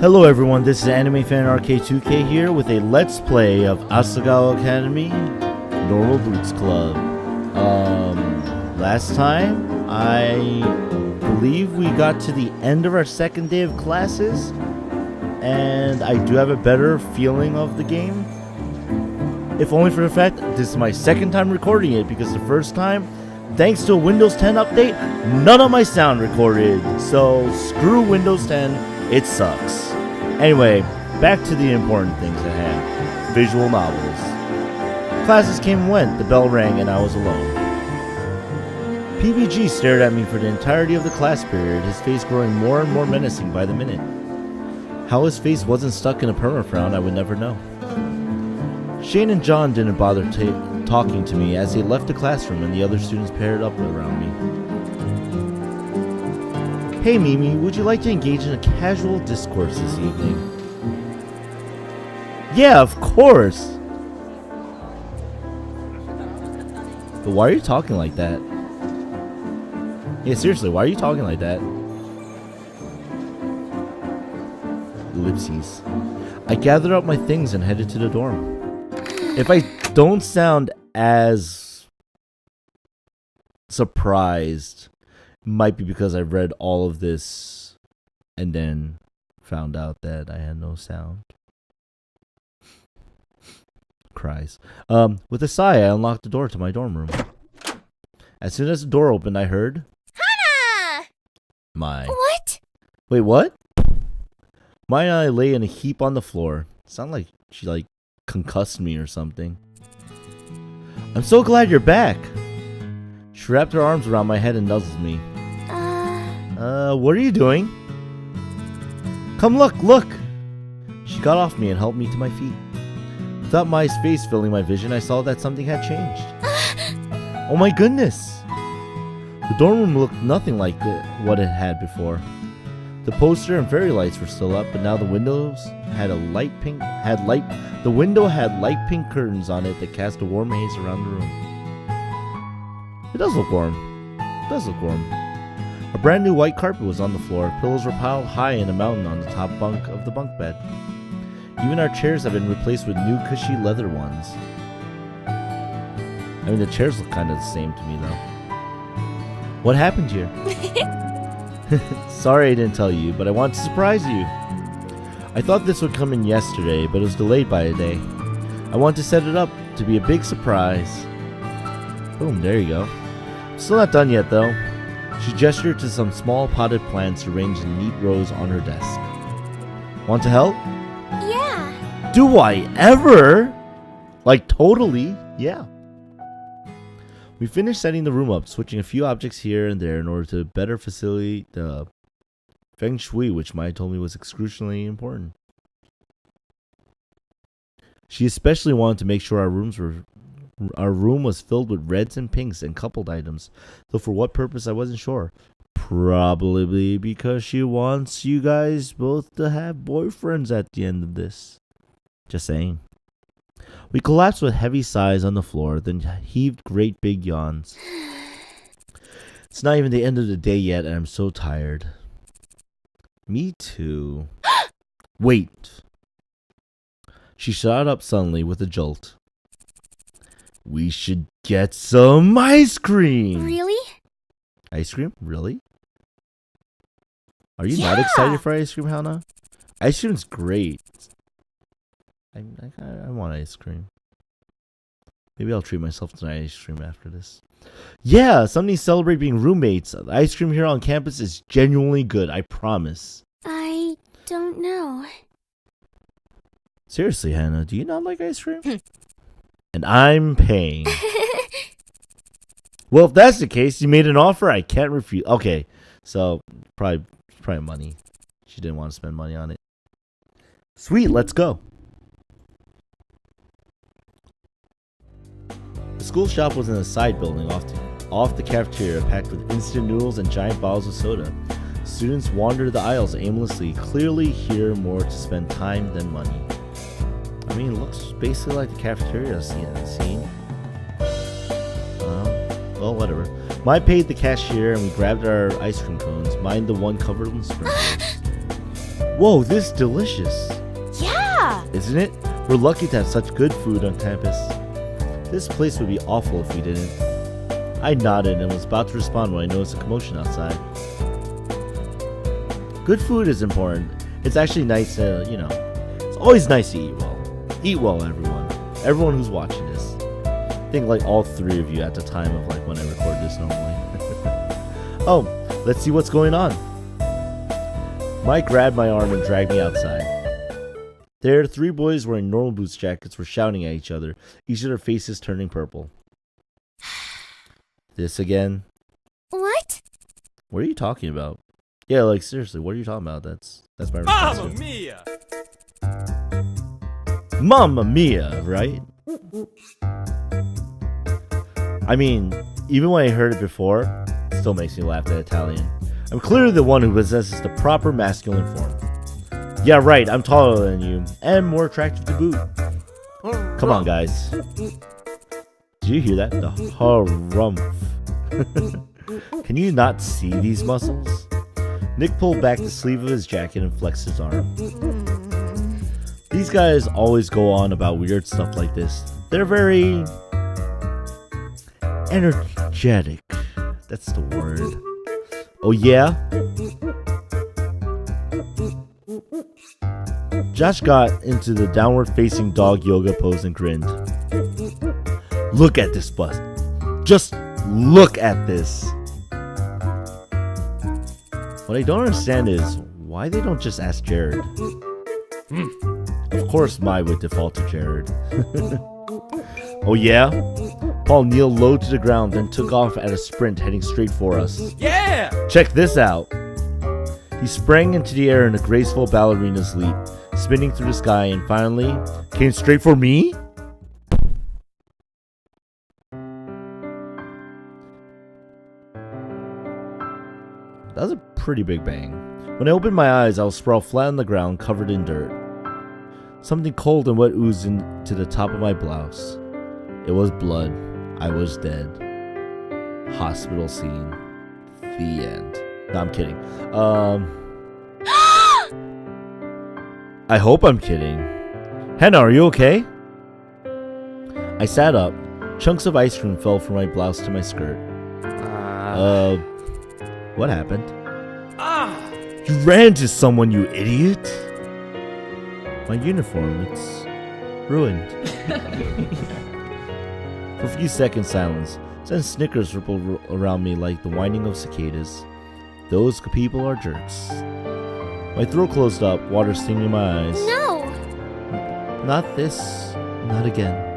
Hello everyone, this is Anime Fan RK2K here with a Let's Play of Asagao Academy Normal Boots Club. Last time, I believe we got to the end of our second day of classes, and I do have a better feeling of the game. If only for the fact that this is my second time recording it, because the first time, thanks to a Windows 10 update, none of my sound recorded. So screw Windows 10. It sucks. Anyway, back to the important things at hand. Visual novels. Classes came and went, the bell rang, and I was alone. PBG stared at me for the entirety of the class period, his face growing more and more menacing by the minute. How his face wasn't stuck in a perma-frown, I would never know. Shane and John didn't bother talking to me as they left the classroom and the other students paired up around me. Hey Mimi, would you like to engage in a casual discourse this evening? Yeah, of course! But why are you talking like that? Yeah, seriously, why are you talking like that? Ellipses. I gathered up my things and headed to the dorm. If I don't sound as surprised, might be because I read all of this and then found out that I had no sound. Cries. With a sigh, I unlocked the door to my dorm room. As soon as the door opened, I heard... Hana! What? Wait, what? My eye lay in a heap on the floor. Sounded like she, concussed me or something. I'm so glad you're back! She wrapped her arms around my head and nuzzled me. What are you doing? Come look! She got off me and helped me to my feet. Without my face filling my vision, I saw that something had changed. Oh my goodness! The dorm room looked nothing like what it had before. The poster and fairy lights were still up, but now the windows had light pink curtains on it that cast a warm haze around the room. It does look warm. A brand new white carpet was on the floor. Pillows were piled high in a mountain on the top bunk of the bunk bed. Even our chairs have been replaced with new cushy leather ones. I mean, the chairs look kind of the same to me though. What happened here? Sorry I didn't tell you, but I wanted to surprise you. I thought this would come in yesterday, but it was delayed by a day. I want to set it up to be a big surprise. Boom, there you go. Still not done yet though. She gestured to some small potted plants arranged in neat rows on her desk. Want to help? Yeah. Do I ever? Like totally, yeah. We finished setting the room up, switching a few objects here and there in order to better facilitate the feng shui, which Maya told me was excruciatingly important. She especially wanted to make sure our room was filled with reds and pinks and coupled items, though for what purpose I wasn't sure. Probably because she wants you guys both to have boyfriends at the end of this. Just saying. We collapsed with heavy sighs on the floor, then heaved great big yawns. It's not even the end of the day yet, and I'm so tired. Me too. Wait. She shot up suddenly with a jolt. We should get some ice cream! Really? Ice cream? Really? Are you not excited for ice cream, Hannah? Ice cream's great. I want ice cream. Maybe I'll treat myself to ice cream after this. Yeah, something to celebrate being roommates. The ice cream here on campus is genuinely good, I promise. I don't know. Seriously, Hannah, do you not like ice cream? And I'm paying. Well, if that's the case, you made an offer I can't refuse. Okay, so probably money. She didn't want to spend money on it. Sweet, let's go. The school shop was in a side building off the cafeteria, packed with instant noodles and giant bottles of soda. Students wandered the aisles aimlessly, clearly here more to spend time than money. I mean, it looks basically like the cafeteria scene. Well, whatever. Mai paid the cashier and we grabbed our ice cream cones, mine the one covered in springs. Whoa, this is delicious. Yeah. Isn't it? We're lucky to have such good food on campus. This place would be awful if we didn't. I nodded and was about to respond when I noticed a commotion outside. Good food is important. It's actually nice to, it's always nice to eat well. Eat well, everyone. Everyone who's watching this. I think like all three of you at the time of like when I record this normally. Oh, let's see what's going on. Mike grabbed my arm and dragged me outside. There, three boys wearing normal boots jackets were shouting at each other, each of their faces turning purple. This again? What? What are you talking about? Yeah, like seriously, what are you talking about? That's my response. Mamma mia! Mamma mia, right? I mean, even when I heard it before, it still makes me laugh at Italian. I'm clearly the one who possesses the proper masculine form. Yeah, right, I'm taller than you, and more attractive to boot. Come on, guys. Did you hear that? The harumph. Can you not see these muscles? Nick pulled back the sleeve of his jacket and flexed his arm. These guys always go on about weird stuff like this. They're very energetic. That's the word. Oh yeah? Josh got into the downward-facing dog yoga pose and grinned. Look at this bust. Just look at this. What I don't understand is why they don't just ask Jared. Of course, Mai would default to Jared. Oh yeah? Paul kneeled low to the ground, then took off at a sprint, heading straight for us. Yeah! Check this out. He sprang into the air in a graceful ballerina's leap, spinning through the sky, and finally came straight for me? That was a pretty big bang. When I opened my eyes, I was sprawled flat on the ground, covered in dirt. Something cold and wet oozed into the top of my blouse. It was blood. I was dead. Hospital scene. The end. No, I'm kidding. I hope I'm kidding. Hannah, are you okay? I sat up. Chunks of ice cream fell from my blouse to my skirt. What happened? You ran into someone, you idiot! My uniform, it's ruined. For a few seconds, silence. Then snickers rippled around me like the whining of cicadas. Those people are jerks. My throat closed up, water stinging my eyes. No! Not this. Not again.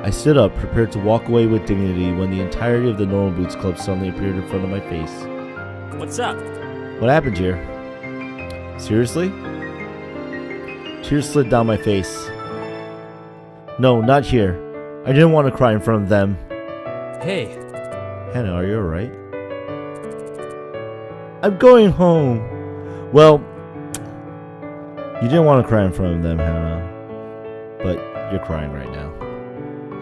I stood up, prepared to walk away with dignity when the entirety of the Normal Boots Club suddenly appeared in front of my face. What's up? What happened here? Seriously? Tears slid down my face. No, not here. I didn't want to cry in front of them. Hey. Hannah, are you alright? I'm going home. Well, you didn't want to cry in front of them, Hannah. But you're crying right now.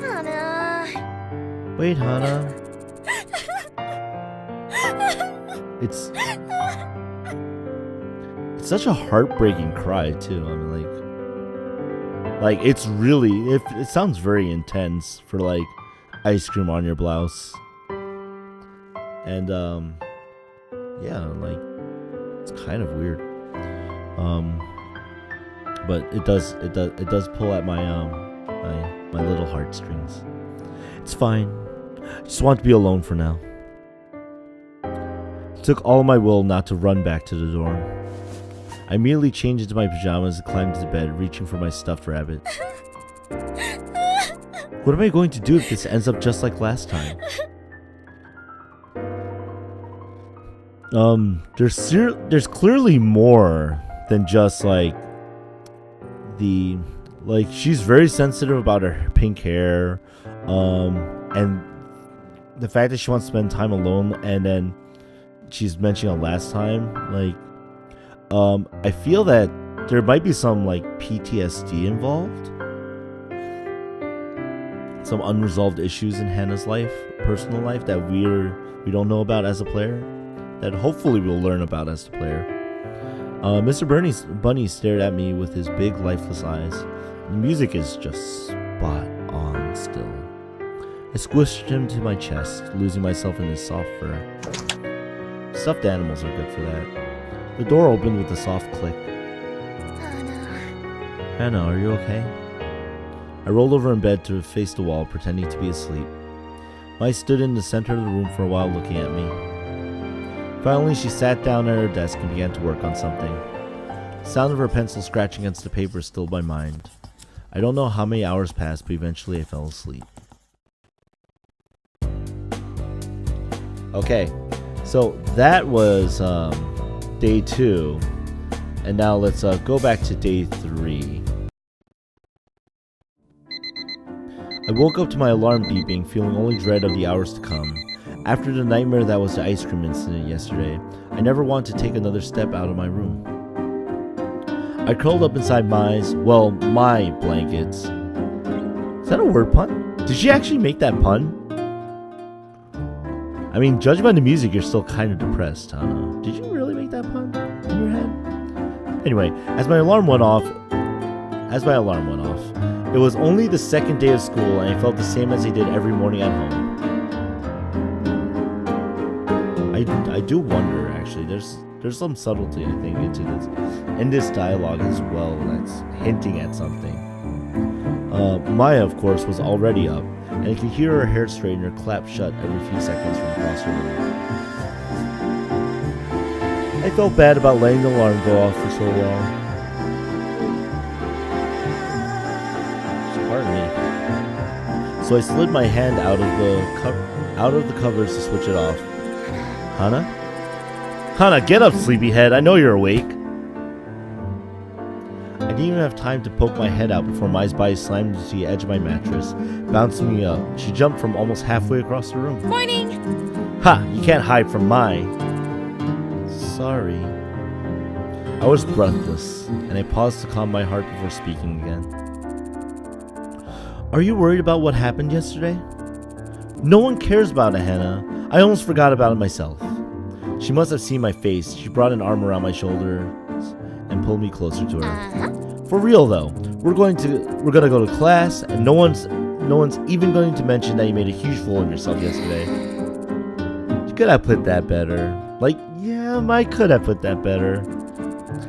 Hannah. Wait, Hannah. It's such a heartbreaking cry, too. I mean, like it's really, it sounds very intense for, like, ice cream on your blouse. And, yeah, like, it's kind of weird. But it does pull at my, my little heartstrings. It's fine. I just want to be alone for now. It took all my will not to run back to the dorm. I immediately changed into my pajamas and climbed into bed, reaching for my stuffed rabbit. What am I going to do if this ends up just like last time? There's clearly more than just like she's very sensitive about her pink hair, and the fact that she wants to spend time alone, and then she's mentioning it last time, like, I feel that there might be some like PTSD involved, some unresolved issues in Hannah's life, personal life, that we don't know about as a player, that hopefully we'll learn about as a player. Mr. Bunny stared at me with his big, lifeless eyes. The music is just spot on still. I squished him to my chest, losing myself in his soft fur. Stuffed animals are good for that. The door opened with a soft click. Hannah, are you okay? I rolled over in bed to face the wall, pretending to be asleep. Mai stood in the center of the room for a while, looking at me. Finally, she sat down at her desk and began to work on something. The sound of her pencil scratching against the paper stilled my mind. I don't know how many hours passed, but eventually I fell asleep. Okay, so that was day 2, and now let's go back to day 3. I woke up to my alarm beeping, feeling only dread of the hours to come. After the nightmare that was the ice cream incident yesterday, I never wanted to take another step out of my room. I curled up inside my blankets. Is that a word pun? Did she actually make that pun? I mean, judging by the music, you're still kind of depressed, huh? Did you really make that pun in your head? Anyway, as my alarm went off, it was only the second day of school, and I felt the same as I did every morning at home. I do wonder, actually. There's some subtlety, I think, in this dialogue as well that's hinting at something. Maya, of course, was already up, and I could hear her hair straightener clap shut every few seconds from across her room. I felt bad about letting the alarm go off for so long. Pardon me. So I slid my hand out of the covers to switch it off. Hana? Hana, get up, sleepyhead. I know you're awake. I didn't even have time to poke my head out before Mai's body slammed into the edge of my mattress, bouncing me up. She jumped from almost halfway across the room. Morning! Ha! You can't hide from Mai. Sorry. I was breathless, and I paused to calm my heart before speaking again. Are you worried about what happened yesterday? No one cares about it, Hannah. I almost forgot about it myself. She must have seen my face. She brought an arm around my shoulder and pulled me closer to her. For real though, we're gonna go to class, and no one's even going to mention that you made a huge fool of yourself yesterday. You could have put that better. Yeah, I could have put that better.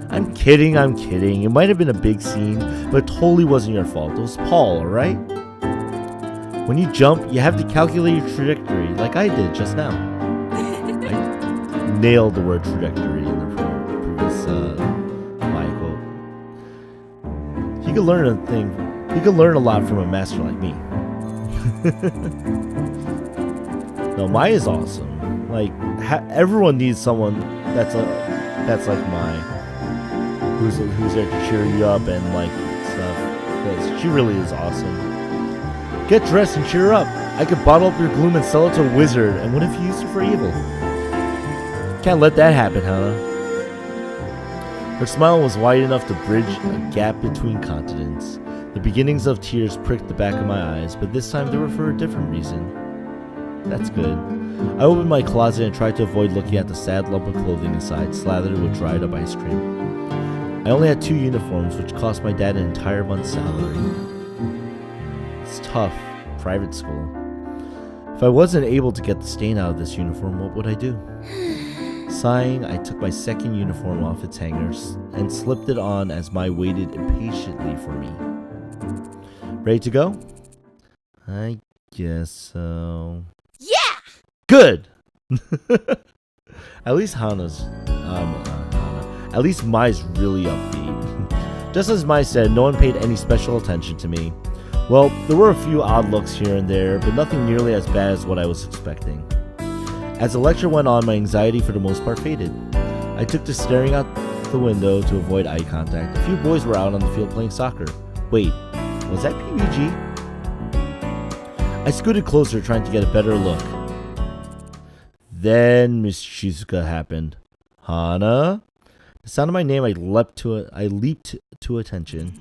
I'm kidding. It might have been a big scene, but it totally wasn't your fault. It was Paul, alright? When you jump, you have to calculate your trajectory, like I did just now. I nailed the word trajectory in the previous Maya quote. He could learn a lot from a master like me. No, Maya's awesome. Everyone needs someone that's like Maya, who's there to cheer you up and stuff. Because she really is awesome. Get dressed and cheer up. I could bottle up your gloom and sell it to a wizard. And what if you used it for evil? Can't let that happen, Hannah. Her smile was wide enough to bridge a gap between continents. The beginnings of tears pricked the back of my eyes, but this time they were for a different reason. That's good. I opened my closet and tried to avoid looking at the sad lump of clothing inside, slathered with dried up ice cream. I only had 2 uniforms, which cost my dad an entire month's salary. It's tough. Private school. If I wasn't able to get the stain out of this uniform, what would I do? Sighing, I took my second uniform off its hangers and slipped it on as Mai waited impatiently for me. Ready to go? I guess so. Yeah! Good! At least at least Mai's really upbeat. Just as Mai said, no one paid any special attention to me. Well, there were a few odd looks here and there, but nothing nearly as bad as what I was expecting. As the lecture went on, my anxiety for the most part faded. I took to staring out the window to avoid eye contact. A few boys were out on the field playing soccer. Wait, was that PBG? I scooted closer, trying to get a better look. Then Miss Shizuka happened. Hana? The sound of my name, I leaped to attention.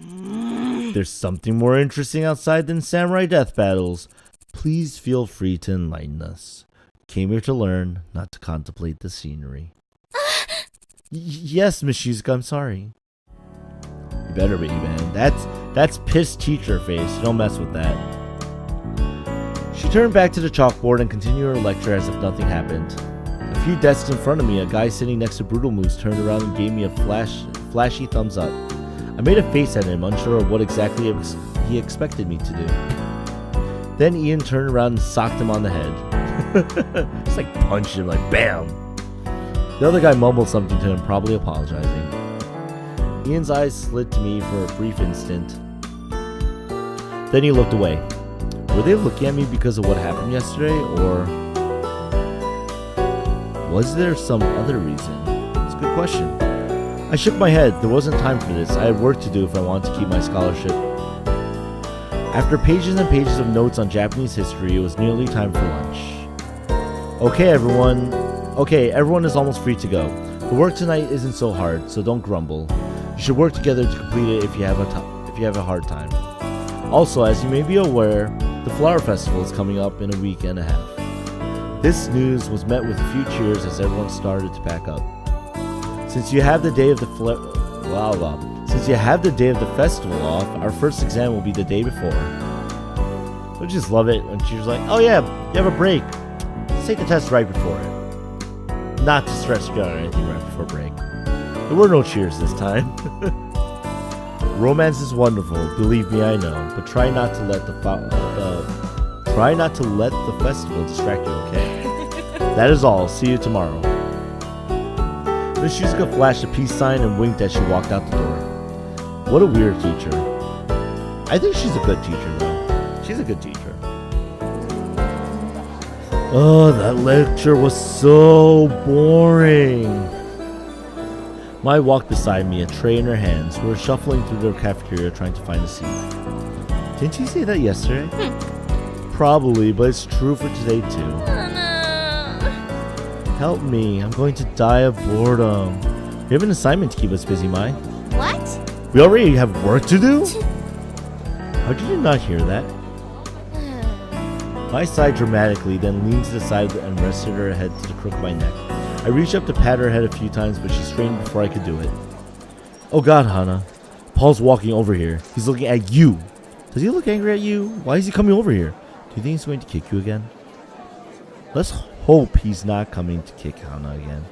There's something more interesting outside than samurai death battles. Please feel free to enlighten us. Came here to learn, not to contemplate the scenery. Yes, Miss Shizuka, I'm sorry. You better be, man. That's pissed teacher face. You don't mess with that. She turned back to the chalkboard and continued her lecture as if nothing happened. A few desks in front of me, a guy sitting next to Brutal Moose turned around and gave me a flashy thumbs up. I made a face at him, unsure of what exactly he expected me to do. Then Ian turned around and socked him on the head. Just like punched him, like BAM! The other guy mumbled something to him, probably apologizing. Ian's eyes slid to me for a brief instant. Then he looked away. Were they looking at me because of what happened yesterday, or was there some other reason? It's a good question. I shook my head. There wasn't time for this. I had work to do if I wanted to keep my scholarship. After pages and pages of notes on Japanese history, it was nearly time for lunch. Okay, everyone is almost free to go. The work tonight isn't so hard, so don't grumble. You should work together to complete it if you have a hard time. Also, as you may be aware, the Flower Festival is coming up in a week and a half. This news was met with a few cheers as everyone started to pack up. Since you have the day of the festival off, our first exam will be the day before. I just love it when she's like, "Oh yeah, you have a break. Let's take the test right before it." Not to stress you out or anything right before break. There were no cheers this time. Romance is wonderful, believe me, I know, but try not to let the festival distract you, okay? That is all. See you tomorrow. Miss Shizuka flashed a peace sign and winked as she walked out the door. What a weird teacher. I think she's a good teacher, though. She's a good teacher. Oh, that lecture was so boring. Mai walked beside me, a tray in her hands. We were shuffling through the cafeteria trying to find a seat. Didn't you say that yesterday? Probably, but it's true for today too. Oh, no. Help me, I'm going to die of boredom. We have an assignment to keep us busy, Mai. What? We already have work to do? How did you not hear that? Mai sighed dramatically, then leaned to the side and rested her head to the crook of my neck. I reached up to pat her head a few times, but she straightened before I could do it. Oh God, Hana. Paul's walking over here. He's looking at you. Does he look angry at you? Why is he coming over here? Do you think he's going to kick you again? Let's hope he's not coming to kick Hana again.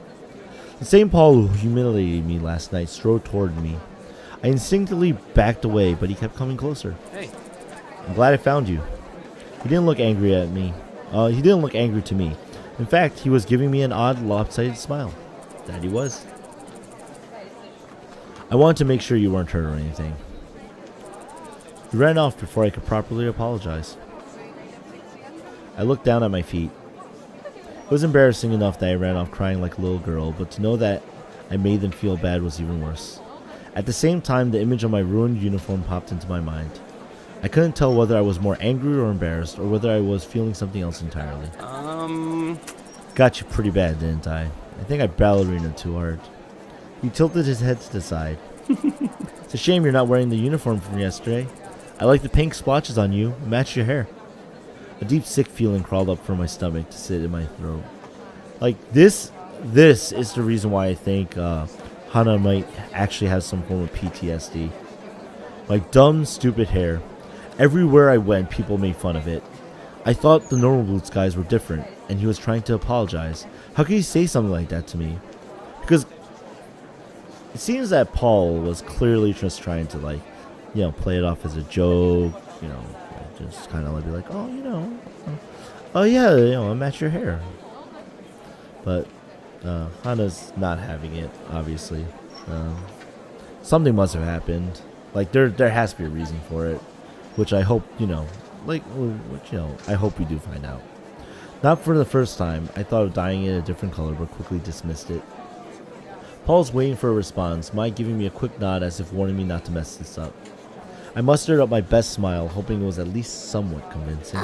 The same Paul who humiliated me last night strode toward me. I instinctively backed away, but he kept coming closer. Hey. I'm glad I found you. He didn't look angry at me. He didn't look angry to me. In fact, he was giving me an odd, lopsided smile. That he was. I wanted to make sure you weren't hurt or anything. He ran off before I could properly apologize. I looked down at my feet. It was embarrassing enough that I ran off crying like a little girl, but to know that I made them feel bad was even worse. At the same time, the image of my ruined uniform popped into my mind. I couldn't tell whether I was more angry or embarrassed, or whether I was feeling something else entirely. Got you pretty bad, didn't I? I think I ballerina too hard. He tilted his head to the side. It's a shame you're not wearing the uniform from yesterday. I like the pink splotches on you. Match your hair. A deep sick feeling crawled up from my stomach to sit in my throat. Like this is the reason why I think Hana might actually have some form of PTSD. My dumb, stupid hair. Everywhere I went, people made fun of it. I thought the Normal Boots guys were different, and he was trying to apologize. How could he say something like that to me? Because it seems that Paul was clearly just trying to, like, you know, play it off as a joke, you know, just kind of be like, oh, you know, oh yeah, you know, match your hair. But Hana's not having it, obviously. Something must have happened. Like, there has to be a reason for it. Which I hope, you know, I hope we do find out. Not for the first time. I thought of dyeing it a different color, but quickly dismissed it. Paul's waiting for a response, Mike giving me a quick nod as if warning me not to mess this up. I mustered up my best smile, hoping it was at least somewhat convincing.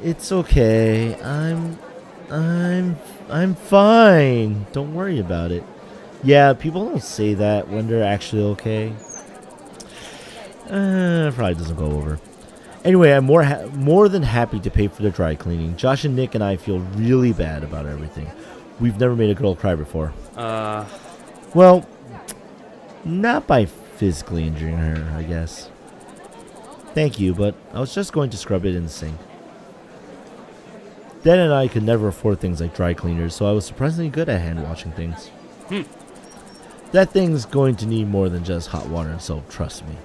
It's okay. I'm fine. Don't worry about it. Yeah, people don't say that when they're actually okay. Probably doesn't go over. Anyway, I'm more than happy to pay for the dry cleaning. Josh and Nick and I feel really bad about everything. we've never made a girl cry before. Uh, Well, not by physically injuring her, I guess. Thank you, but I was just going to scrub it in the sink. Dan and I could never afford things like dry cleaners, so I was surprisingly good at hand washing things. That thing's going to need more than just hot water and soap, trust me.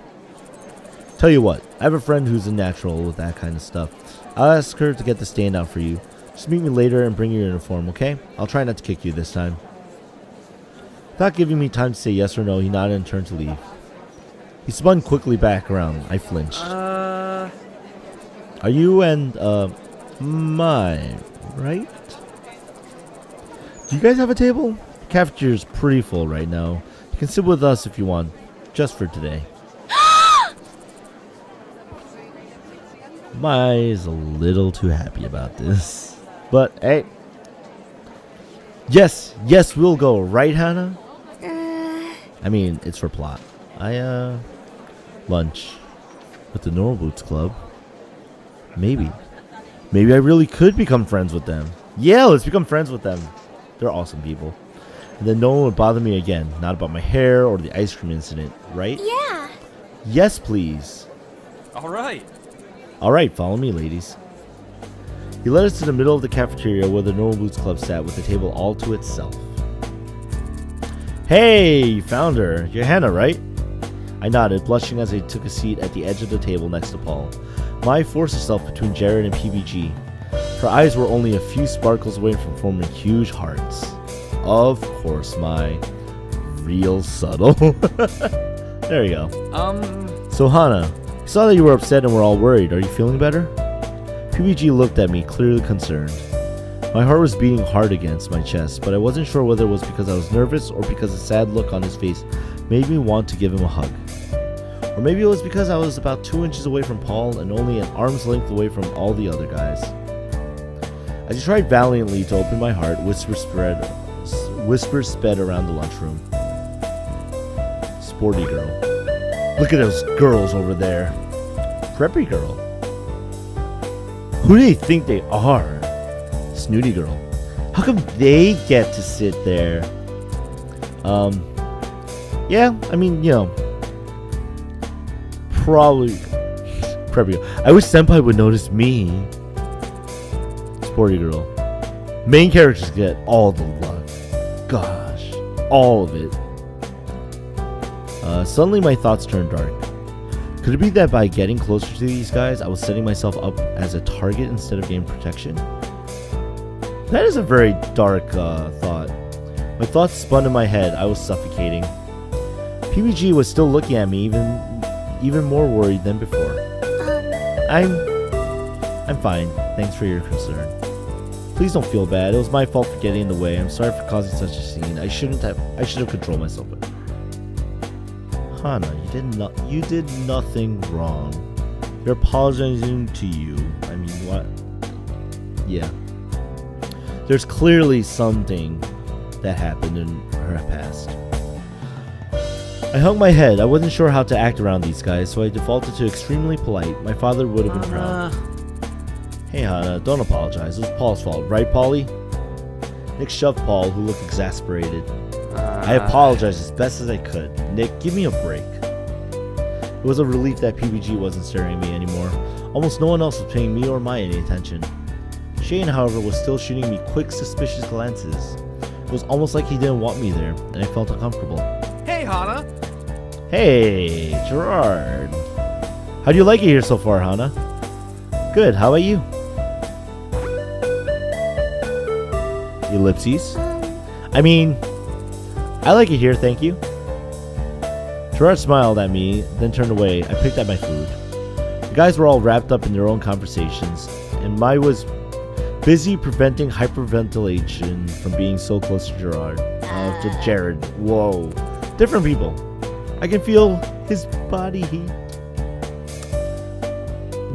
Tell you what, I have a friend who's a natural with that kind of stuff. I'll ask her to get the stand out for you. Just meet me later and bring your uniform, okay? I'll try not to kick you this time. Without giving me time to say yes or no, he nodded and turned to leave. He spun quickly back around. I flinched. Are you and, my, right? Do you guys have a table? The cafeteria's pretty full right now. You can sit with us if you want, just for today. Mai is a little too happy about this. But, hey. Yes, we'll go, right, Hannah? I mean, it's for plot. Lunch with the Normal Boots Club. Maybe I really could become friends with them. Yeah, let's become friends with them. They're awesome people. And then no one would bother me again. Not about my hair or the ice cream incident, right? Yeah. Yes, please. Alright, follow me, ladies. He led us to the middle of the cafeteria where the Normal Boots Club sat with the table all to itself. Hey, you found her. You're Hannah, right? I nodded, blushing as I took a seat at the edge of the table next to Paul. Mai forced herself between Jared and PBG. Her eyes were only a few sparkles away from forming huge hearts. Of course, Mai. Real subtle. There you go. So, Hannah, I saw that you were upset and were all worried. Are you feeling better? PBG looked at me, clearly concerned. My heart was beating hard against my chest, but I wasn't sure whether it was because I was nervous or because the sad look on his face made me want to give him a hug. Or maybe it was because I was about 2 inches away from Paul and only an arm's length away from all the other guys. As I tried valiantly to open my heart, whispers sped around the lunchroom. Sporty girl. Look at those girls over there. Preppy girl. Who do they think they are? Snooty girl. How come they get to sit there? Yeah, I mean, you know, probably preppy girl. I wish Senpai would notice me. Sporty girl. Main characters get all the love. Gosh, all of it. Suddenly my thoughts turned dark. Could it be that by getting closer to these guys, I was setting myself up as a target instead of getting protection? That is a very dark thought. My thoughts spun in my head. I was suffocating. PBG was still looking at me, even more worried than before. I'm fine. Thanks for your concern. Please don't feel bad. It was my fault for getting in the way. I'm sorry for causing such a scene. I should have controlled myself better. Hannah, you did nothing wrong. You're apologizing to you. I mean, what? Yeah. There's clearly something that happened in her past. I hung my head. I wasn't sure how to act around these guys, so I defaulted to extremely polite. My father would have been proud. Hey, Hannah, don't apologize. It was Paul's fault, right, Paulie? Nick shoved Paul, who looked exasperated. I apologized as best as I could. Nick, give me a break. It was a relief that PBG wasn't staring at me anymore. Almost no one else was paying me or Mai any attention. Shane, however, was still shooting me quick, suspicious glances. It was almost like he didn't want me there, and I felt uncomfortable. Hey, Hannah. Hey, Gerard. How do you like it here so far, Hannah? Good, how about you? Ellipses? I mean, I like it here, thank you. Gerard smiled at me, then turned away. I picked at my food. The guys were all wrapped up in their own conversations, and Mai was busy preventing hyperventilation from being so close to Gerard. To Jared. Whoa. Different people. I can feel his body heat.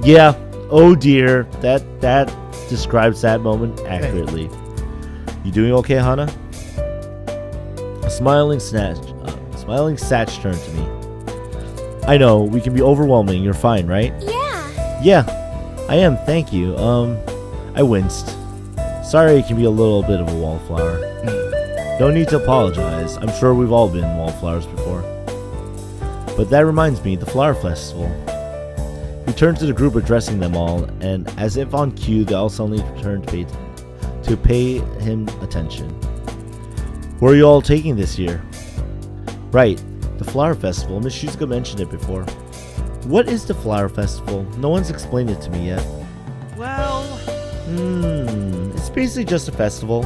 Yeah. Oh dear. That describes that moment accurately. You doing okay, Hannah? A smiling Satch turned to me. I know, we can be overwhelming. You're fine, right? Yeah. Yeah, I am, thank you. I winced. Sorry it can be a little bit of a wallflower. Don't need to apologize. I'm sure we've all been wallflowers before. But that reminds me, the flower festival. He turned to the group addressing them all, and as if on cue, they all suddenly turned to pay him attention. Where are you all taking this year? Right, the flower festival. Miss Shizuka mentioned it before. What is the flower festival? No one's explained it to me yet. Well, It's basically just a festival.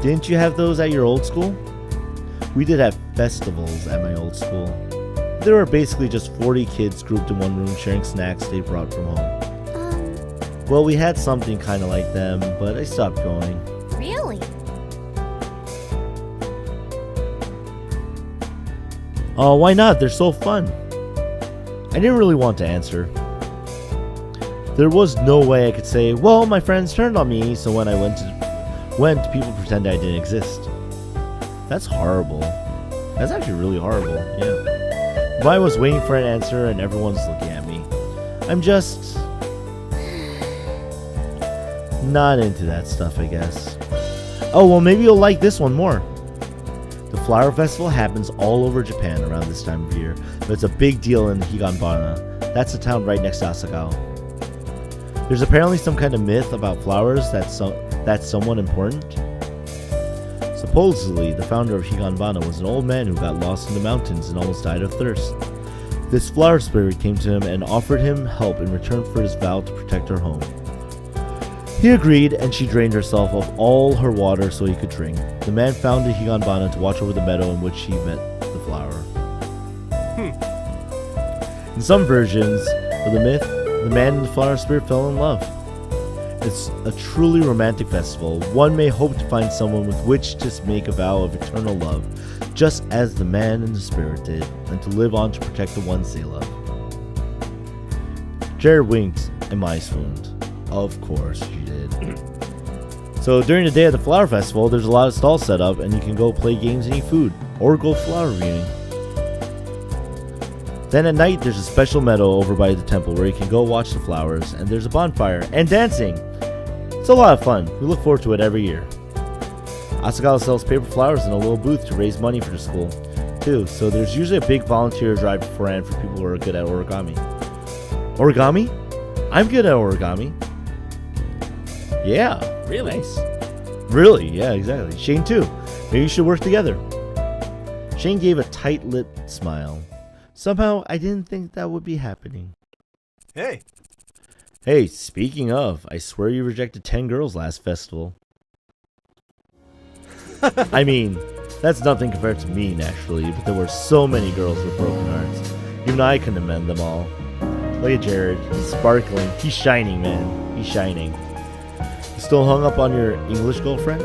Didn't you have those at your old school? We did have festivals at my old school. There were basically just 40 kids grouped in one room sharing snacks they brought from home. Well, we had something kind of like them, but I stopped going. Really? Oh, why not? They're so fun. I didn't really want to answer. There was no way I could say, well, my friends turned on me, so when I went, people pretended I didn't exist. That's horrible. That's actually really horrible, yeah. But I was waiting for an answer and everyone's looking at me. I'm just not into that stuff, I guess. Oh, well, maybe you'll like this one more. The flower festival happens all over Japan around this time of year, but it's a big deal in Higanbana. That's the town right next to Asagao. There's apparently some kind of myth about flowers that's somewhat important. Supposedly, the founder of Higanbana was an old man who got lost in the mountains and almost died of thirst. This flower spirit came to him and offered him help in return for his vow to protect her home. He agreed, and she drained herself of all her water so he could drink. The man founded Higanbana to watch over the meadow in which he met the flower. In some versions of the myth, the man and the flower spirit fell in love. It's a truly romantic festival. One may hope to find someone with which to make a vow of eternal love, just as the man and the spirit did, and to live on to protect the ones they love. Jared winked, and Mai swooned. Of course she did. So during the day of the flower festival, there's a lot of stalls set up, and you can go play games and eat food, or go flower viewing. Then at night, there's a special meadow over by the temple where you can go watch the flowers, and there's a bonfire and dancing. It's a lot of fun. We look forward to it every year. Asagao sells paper flowers in a little booth to raise money for the school, too, so there's usually a big volunteer drive beforehand for people who are good at origami. Origami? I'm good at origami. Yeah. really? Nice. Really? Yeah, exactly. Shane, too. Maybe you should work together. Shane gave a tight-lipped smile. Somehow, I didn't think that would be happening. Hey, Hey, speaking of, I swear you rejected 10 girls last festival. I mean, that's nothing compared to me, naturally, but there were so many girls with broken hearts. Even I couldn't amend them all. Look at Jared. He's sparkling. He's shining, man. He's shining. You still hung up on your English girlfriend?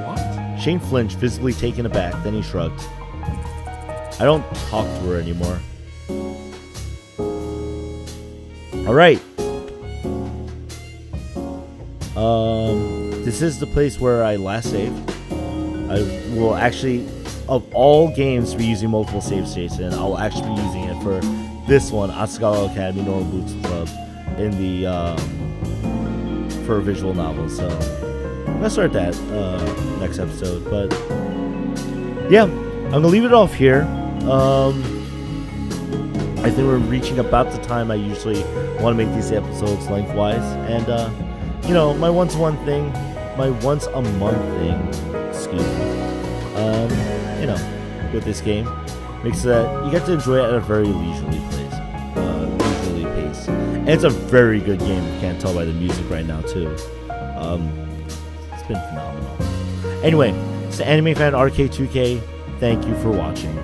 What? Shane flinched, visibly taken aback, then he shrugged. I don't talk to her anymore. Alright. This is the place where I last saved. I will actually, of all games to be using multiple save states in, I'll actually be using it for this one, Asagao Academy Normal Boots Club, in the, for a visual novel. So, I'm gonna start that, next episode. But, yeah, I'm gonna leave it off here. I think we're reaching about the time I usually want to make these episodes lengthwise. And, you know, my once a month thing, excuse me, you know, with this game, makes that you get to enjoy it at a very leisurely leisurely pace. And it's a very good game, you can't tell by the music right now, too. It's been phenomenal. Anyway, it's the Anime Fan RK2K. Thank you for watching.